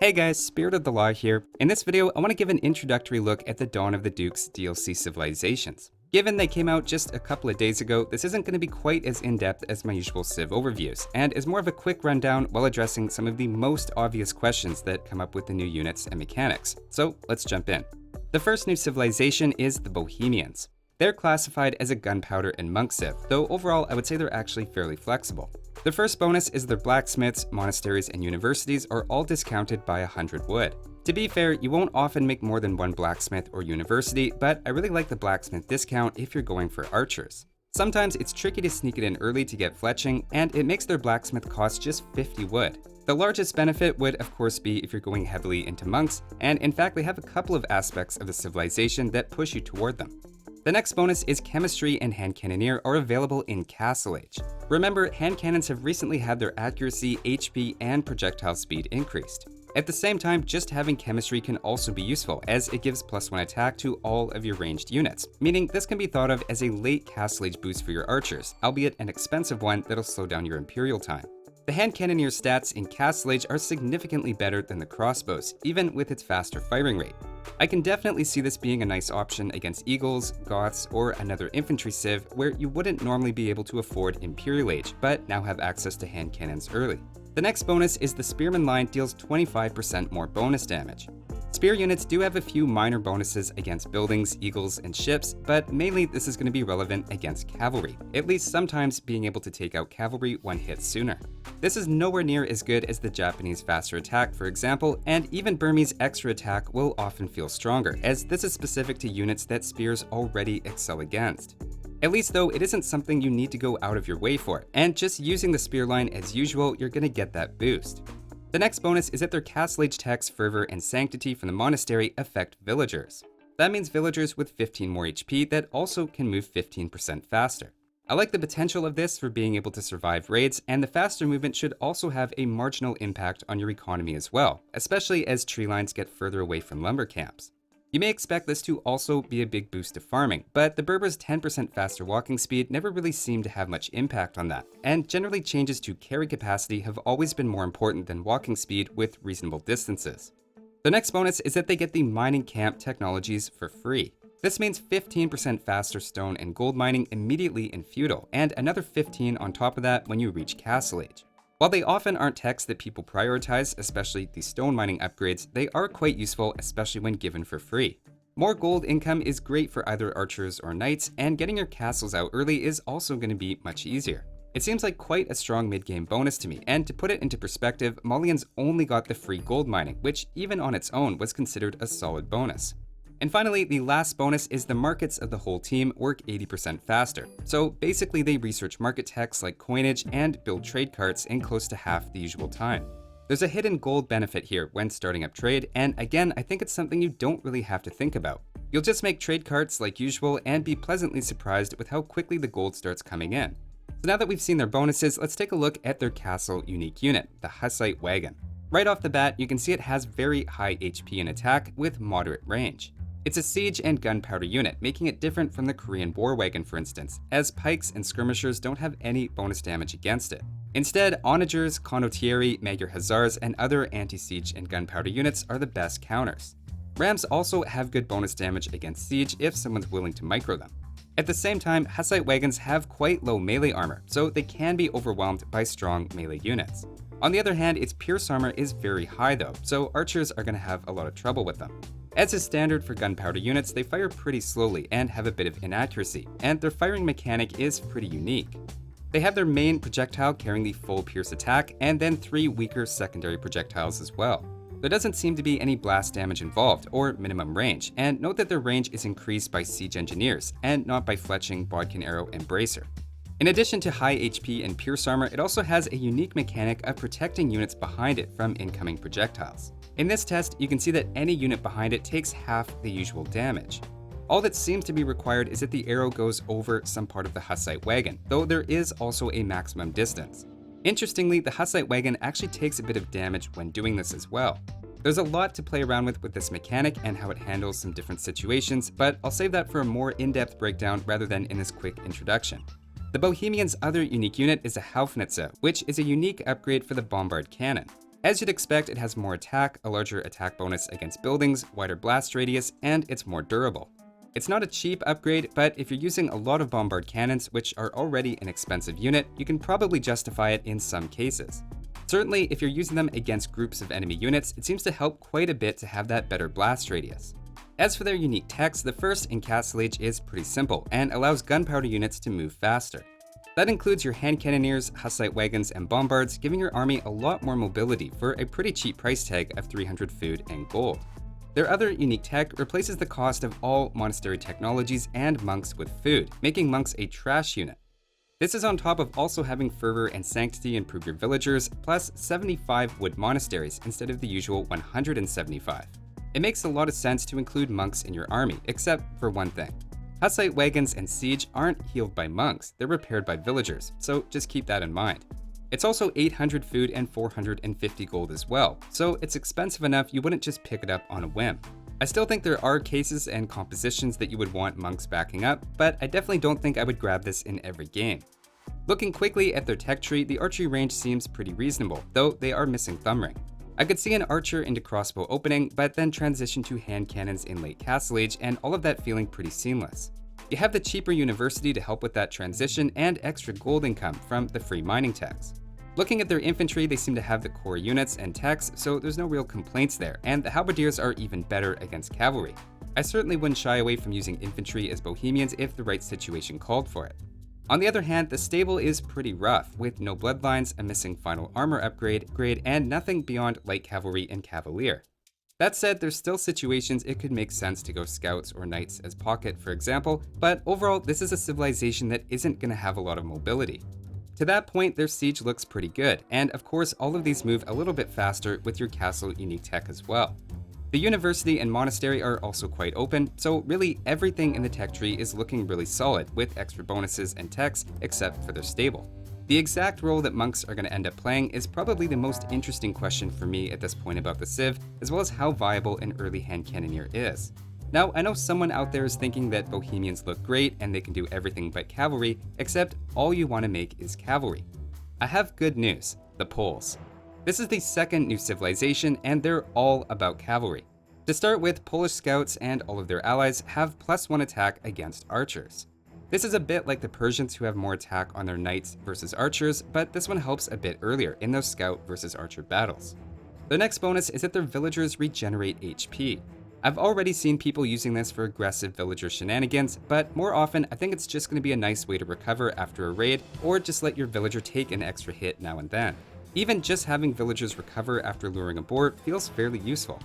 Hey guys, Spirit of the Law here. In this video, I want to give an introductory look at the Dawn of the Dukes DLC civilizations. Given they came out just a couple of days ago, this isn't going to be quite as in-depth as my usual civ overviews, and is more of a quick rundown while addressing some of the most obvious questions that come up with the new units and mechanics. So let's jump in. The first new civilization is the Bohemians. They're classified as a gunpowder and monk civ, though overall I would say they're actually fairly flexible. The first bonus is their blacksmiths, monasteries, and universities are all discounted by 100 wood. To be fair, you won't often make more than one blacksmith or university, but I really like the blacksmith discount if you're going for archers. Sometimes it's tricky to sneak it in early to get fletching, and it makes their blacksmith cost just 50 wood. The largest benefit would of course be if you're going heavily into monks, and in fact they have a couple of aspects of the civilization that push you toward them. The next bonus is chemistry and hand cannoneer are available in Castle Age. Remember, hand cannons have recently had their accuracy, HP, and projectile speed increased. At the same time, just having chemistry can also be useful, as it gives +1 attack to all of your ranged units, meaning this can be thought of as a late Castle Age boost for your archers, albeit an expensive one that'll slow down your Imperial time. The hand cannoneer stats in Castle Age are significantly better than the crossbows, even with its faster firing rate. I can definitely see this being a nice option against Eagles, Goths, or another infantry civ where you wouldn't normally be able to afford Imperial Age, but now have access to hand cannons early. The next bonus is the Spearman line deals 25% more bonus damage. Spear units do have a few minor bonuses against buildings, eagles, and ships, but mainly this is going to be relevant against cavalry, at least sometimes being able to take out cavalry one hit sooner. This is nowhere near as good as the Japanese faster attack, for example, and even Burmese extra attack will often feel stronger, as this is specific to units that spears already excel against. At least though, it isn't something you need to go out of your way for, and just using the spear line as usual, you're going to get that boost. The next bonus is that their Castle Age techs, fervor, and sanctity from the monastery affect villagers. That means villagers with 15 more HP that also can move 15% faster. I like the potential of this for being able to survive raids, and the faster movement should also have a marginal impact on your economy as well, especially as tree lines get further away from lumber camps. You may expect this to also be a big boost to farming, but the Berbers' 10% faster walking speed never really seemed to have much impact on that, and generally changes to carry capacity have always been more important than walking speed with reasonable distances. The next bonus is that they get the mining camp technologies for free. This means 15% faster stone and gold mining immediately in feudal, and another 15 on top of that when you reach Castle Age. While they often aren't techs that people prioritize, especially the stone mining upgrades, they are quite useful, especially when given for free. More gold income is great for either archers or knights, and getting your castles out early is also going to be much easier. It seems like quite a strong mid-game bonus to me, and to put it into perspective, Malians only got the free gold mining, which even on its own was considered a solid bonus. And finally, the last bonus is the markets of the whole team work 80% faster. So basically they research market techs like coinage and build trade carts in close to half the usual time. There's a hidden gold benefit here when starting up trade, and again, I think it's something you don't really have to think about. You'll just make trade carts like usual and be pleasantly surprised with how quickly the gold starts coming in. So now that we've seen their bonuses, let's take a look at their castle unique unit, the Hussite Wagon. Right off the bat, you can see it has very high HP and attack with moderate range. It's a siege and gunpowder unit, making it different from the Korean War Wagon, for instance, as pikes and skirmishers don't have any bonus damage against it. Instead, onagers, condottieri, magyar hussars, and other anti-siege and gunpowder units are the best counters. Rams also have good bonus damage against siege if someone's willing to micro them. At the same time, Hussite wagons have quite low melee armor, so they can be overwhelmed by strong melee units. On the other hand, its pierce armor is very high though, so archers are going to have a lot of trouble with them. As is standard for gunpowder units, they fire pretty slowly and have a bit of inaccuracy, and their firing mechanic is pretty unique. They have their main projectile carrying the full pierce attack, and then 3 weaker secondary projectiles as well. There doesn't seem to be any blast damage involved, or minimum range, and note that their range is increased by siege engineers, and not by fletching, bodkin arrow, and bracer. In addition to high HP and pierce armor, it also has a unique mechanic of protecting units behind it from incoming projectiles. In this test, you can see that any unit behind it takes half the usual damage. All that seems to be required is that the arrow goes over some part of the Hussite wagon, though there is also a maximum distance. Interestingly, the Hussite wagon actually takes a bit of damage when doing this as well. There's a lot to play around with this mechanic and how it handles some different situations, but I'll save that for a more in-depth breakdown rather than in this quick introduction. The Bohemians' other unique unit is a Houfnice, which is a unique upgrade for the bombard cannon. As you'd expect, it has more attack, a larger attack bonus against buildings, wider blast radius, and it's more durable. It's not a cheap upgrade, but if you're using a lot of bombard cannons, which are already an expensive unit, you can probably justify it in some cases. Certainly, if you're using them against groups of enemy units, it seems to help quite a bit to have that better blast radius. As for their unique techs, the first in Castle Age is pretty simple and allows gunpowder units to move faster. That includes your hand cannoneers, Hussite wagons, and bombards, giving your army a lot more mobility for a pretty cheap price tag of 300 food and gold. Their other unique tech replaces the cost of all monastery technologies and monks with food, making monks a trash unit. This is on top of also having fervor and sanctity improve your villagers, plus 75 wood monasteries instead of the usual 175. It makes a lot of sense to include monks in your army, except for one thing. Hussite wagons and siege aren't healed by monks, they're repaired by villagers, so just keep that in mind. It's also 800 food and 450 gold as well, so it's expensive enough you wouldn't just pick it up on a whim. I still think there are cases and compositions that you would want monks backing up, but I definitely don't think I would grab this in every game. Looking quickly at their tech tree, the archery range seems pretty reasonable, though they are missing thumb ring. I could see an archer into crossbow opening, but then transition to hand cannons in late Castle Age, and all of that feeling pretty seamless. You have the cheaper university to help with that transition and extra gold income from the free mining tax. Looking at their infantry, they seem to have the core units and techs, so there's no real complaints there, and the halberdiers are even better against cavalry. I certainly wouldn't shy away from using infantry as Bohemians if the right situation called for it. On the other hand, the stable is pretty rough, with no bloodlines, a missing final armor upgrade, and nothing beyond light cavalry and cavalier. That said, there's still situations it could make sense to go scouts or knights as pocket, for example, but overall, this is a civilization that isn't going to have a lot of mobility. To that point, their siege looks pretty good, and of course, all of these move a little bit faster with your castle unique tech as well. The university and monastery are also quite open, so really everything in the tech tree is looking really solid with extra bonuses and techs except for their stable. The exact role that monks are going to end up playing is probably the most interesting question for me at this point about the civ, as well as how viable an early hand cannoneer is. Now, I know someone out there is thinking that Bohemians look great and they can do everything but cavalry, except all you want to make is cavalry. I have good news: the Poles. This is the second new civilization, and they're all about cavalry. To start with, Polish scouts and all of their allies have +1 attack against archers. This is a bit like the Persians, who have more attack on their knights versus archers, but this one helps a bit earlier in those scout versus archer battles. The next bonus is that their villagers regenerate HP. I've already seen people using this for aggressive villager shenanigans, but more often I think it's just going to be a nice way to recover after a raid, or just let your villager take an extra hit now and then. Even just having villagers recover after luring a boar feels fairly useful.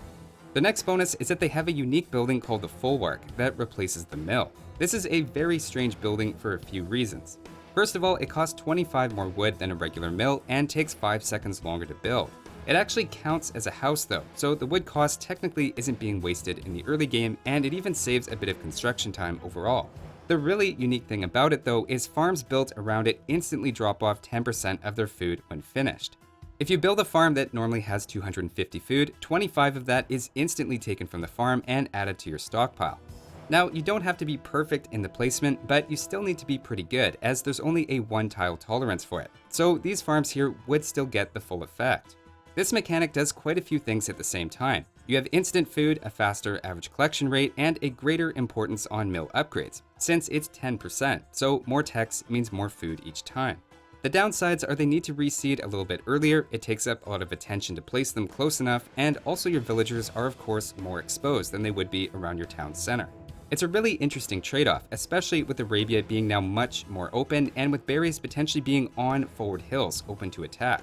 The next bonus is that they have a unique building called the Folwark that replaces the mill. This is a very strange building for a few reasons. First of all, it costs 25 more wood than a regular mill and takes 5 seconds longer to build. It actually counts as a house though, so the wood cost technically isn't being wasted in the early game, and it even saves a bit of construction time overall. The really unique thing about it though is farms built around it instantly drop off 10% of their food when finished. If you build a farm that normally has 250 food, 25 of that is instantly taken from the farm and added to your stockpile. Now, you don't have to be perfect in the placement, but you still need to be pretty good, as there's only a 1 tile tolerance for it, so these farms here would still get the full effect. This mechanic does quite a few things at the same time. You have instant food, a faster average collection rate, and a greater importance on mill upgrades, since it's 10%, so more techs means more food each time. The downsides are they need to reseed a little bit earlier, it takes up a lot of attention to place them close enough, and also your villagers are of course more exposed than they would be around your town center. It's a really interesting trade-off, especially with Arabia being now much more open and with berries potentially being on forward hills open to attack.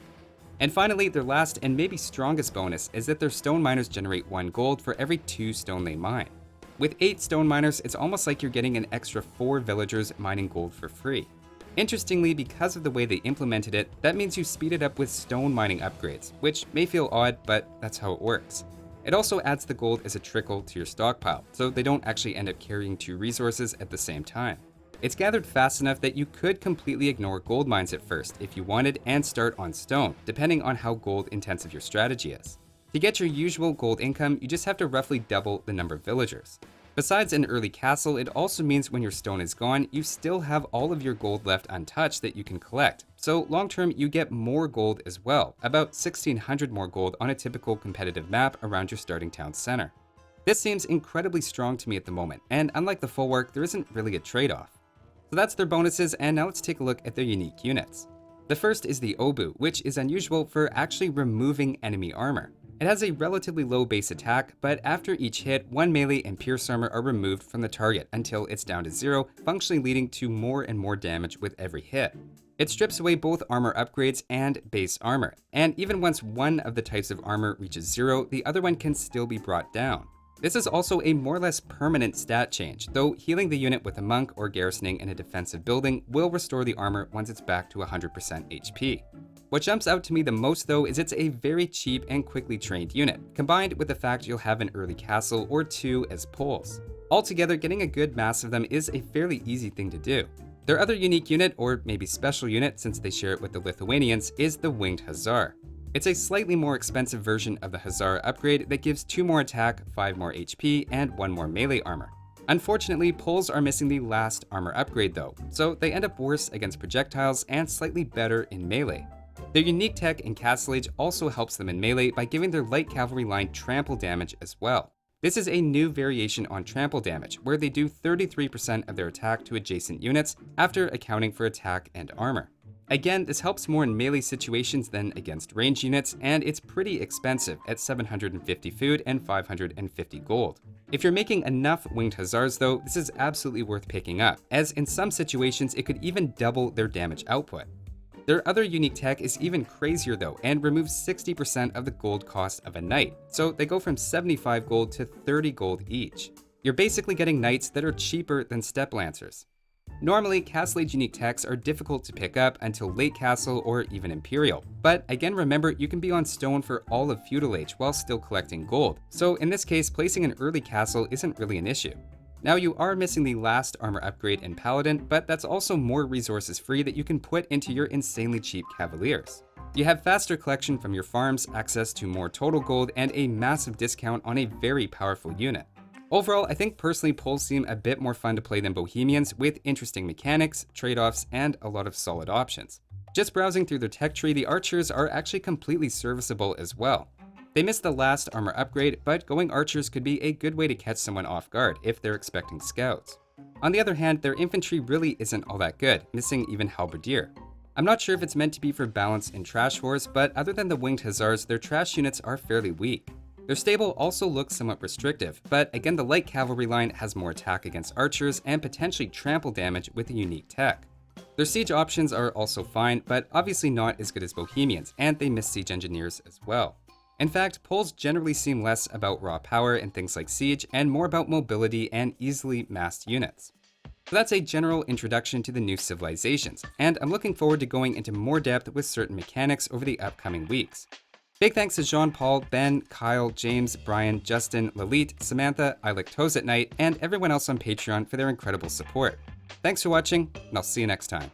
And finally, their last and maybe strongest bonus is that their stone miners generate 1 gold for every 2 stone they mine. With 8 stone miners, it's almost like you're getting an extra 4 villagers mining gold for free. Interestingly, because of the way they implemented it, that means you speed it up with stone mining upgrades, which may feel odd, but that's how it works. It also adds the gold as a trickle to your stockpile, so they don't actually end up carrying 2 resources at the same time. It's gathered fast enough that you could completely ignore gold mines at first if you wanted and start on stone, depending on how gold intensive your strategy is. To get your usual gold income, you just have to roughly double the number of villagers. Besides an early castle, it also means when your stone is gone, you still have all of your gold left untouched that you can collect. So long term, you get more gold as well, about 1600 more gold on a typical competitive map around your starting town center. This seems incredibly strong to me at the moment, and unlike the full work, there isn't really a trade-off. So that's their bonuses, and now let's take a look at their unique units. The first is the Obuch, which is unusual for actually removing enemy armor. It has a relatively low base attack, but after each hit, one melee and pierce armor are removed from the target until it's down to 0, functionally leading to more and more damage with every hit. It strips away both armor upgrades and base armor, and even once one of the types of armor reaches 0, the other one can still be brought down. This is also a more or less permanent stat change, though healing the unit with a monk or garrisoning in a defensive building will restore the armor once it's back to 100% HP. What jumps out to me the most though is it's a very cheap and quickly trained unit, combined with the fact you'll have an early castle or 2 as poles. Altogether, getting a good mass of them is a fairly easy thing to do. Their other unique unit, or maybe special unit since they share it with the Lithuanians, is the Winged Hussar. It's a slightly more expensive version of the Hussar upgrade that gives 2 more attack, 5 more HP, and 1 more melee armor. Unfortunately, Poles are missing the last armor upgrade though, so they end up worse against projectiles and slightly better in melee. Their unique tech in Castle Age also helps them in melee by giving their light cavalry line trample damage as well. This is a new variation on trample damage, where they do 33% of their attack to adjacent units after accounting for attack and armor. Again, this helps more in melee situations than against range units, and it's pretty expensive at 750 food and 550 gold. If you're making enough Winged Hussars though, this is absolutely worth picking up, as in some situations it could even double their damage output. Their other unique tech is even crazier though, and removes 60% of the gold cost of a knight, so they go from 75 gold to 30 gold each. You're basically getting knights that are cheaper than step lancers. Normally, Castle Age unique techs are difficult to pick up until late Castle or even Imperial, but again remember you can be on stone for all of Feudal Age while still collecting gold, so in this case placing an early Castle isn't really an issue. Now you are missing the last armor upgrade in Paladin, but that's also more resources free that you can put into your insanely cheap Cavaliers. You have faster collection from your farms, access to more total gold, and a massive discount on a very powerful unit. Overall, I think personally Poles seem a bit more fun to play than Bohemians, with interesting mechanics, trade-offs, and a lot of solid options. Just browsing through their tech tree, the archers are actually completely serviceable as well. They missed the last armor upgrade, but going archers could be a good way to catch someone off guard if they're expecting scouts. On the other hand, their infantry really isn't all that good, missing even halberdier. I'm not sure if it's meant to be for balance in trash wars, but other than the Winged Hussars, their trash units are fairly weak. Their stable also looks somewhat restrictive, but again the light cavalry line has more attack against archers and potentially trample damage with a unique tech. Their siege options are also fine, but obviously not as good as Bohemians, and they miss siege engineers as well. In fact, Poles generally seem less about raw power and things like siege, and more about mobility and easily massed units. So that's a general introduction to the new civilizations, and I'm looking forward to going into more depth with certain mechanics over the upcoming weeks. Big thanks to Jean-Paul, Ben, Kyle, James, Brian, Justin, Lalit, Samantha, I Like Toes at Night, and everyone else on Patreon for their incredible support. Thanks for watching, and I'll see you next time.